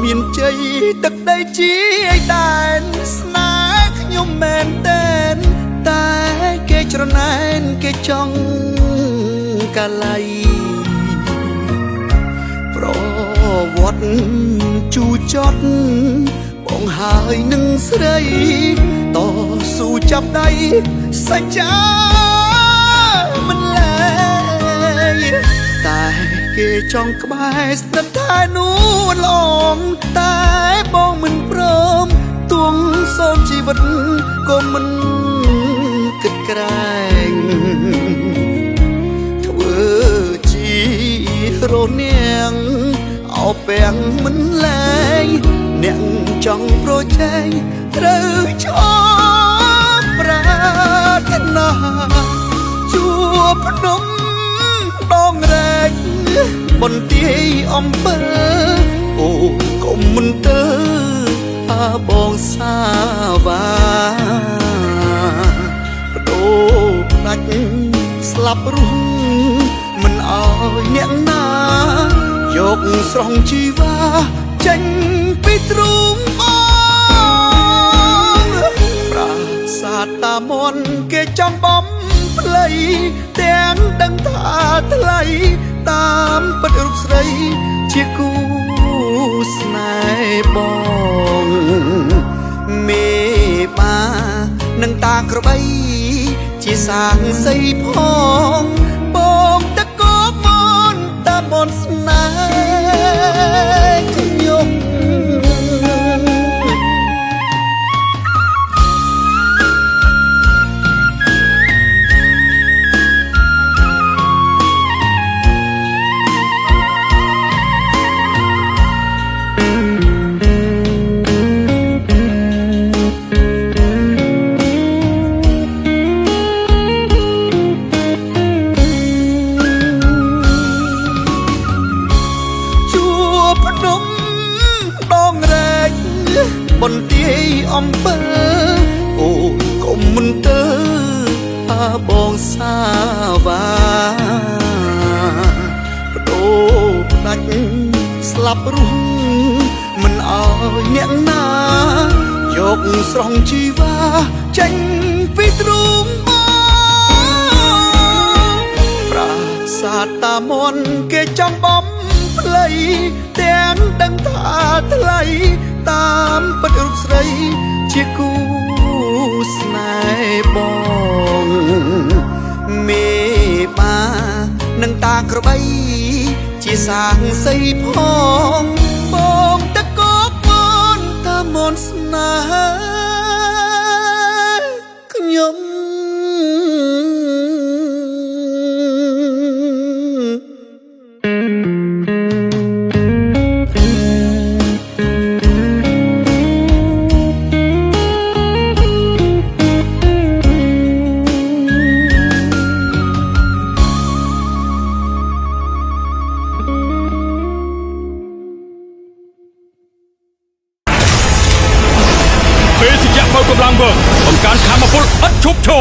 មានជ័យទឹកដីជាឯតែនស្នេហ៍ខ្ញុំមែនតែនតែគេច្រណែនគេចង់កាល័យប្រវត្តិជូរចត់បងហើយនឹងស្រីតស៊ូចាប់ដៃសច្ចាមិនលែងតែគេចង់ក្បែរស្និទ្ធតែនួនឡងតែបងមិនព្រមទួងសូមជីវិតក៏មិនគិតក្រែងធ្វើជារនាងអោពាំងមិនលែងអ្នកចង់ប្រជែងត្រូវឈប់ប្រាថ្នាជួបភ្នំដងរែកបន្ទាយអំពើអូកុំមិនទៅបងសាវាបដូរផ្ដាច់ស្លាប់រស់មិនអើយអ្នកណាយកស្រង់ជីវ៉ាចេញពីទ្រូងបងប្រាសាទតាមន់គេចង់បំភ្លៃទាំងដឹងថាថ្លៃតាមពិតរូបស្រីជាគូស្នេហ៍បងមេបានឹងតាក្របីជាសាងសីផងបងតកោមនតាមនស្នេហ៍ខ្ញុំ បន្ទាយអំពើអូកុំមិនទៅបងសាវាបដូរផ្ដាច់ស្លាប់រស់មិនអើយអ្នកណាយកស្រង់ជីវ៉ាចេញពីទ្រូងបងប្រាសាទតាមន់គេចង់បំភ្លៃទាំងដឹងថាថ្លៃតាមពិតរូបស្រីជាគូស្នេហ៍បងមេបានឹងតាក្របីជាសាងសីផងបងតកោមនតាមនស្នេហ៍ខ្ញុំ កម្លាំងវើបង្កើនធម៌ពលឥតឈប់ឈរ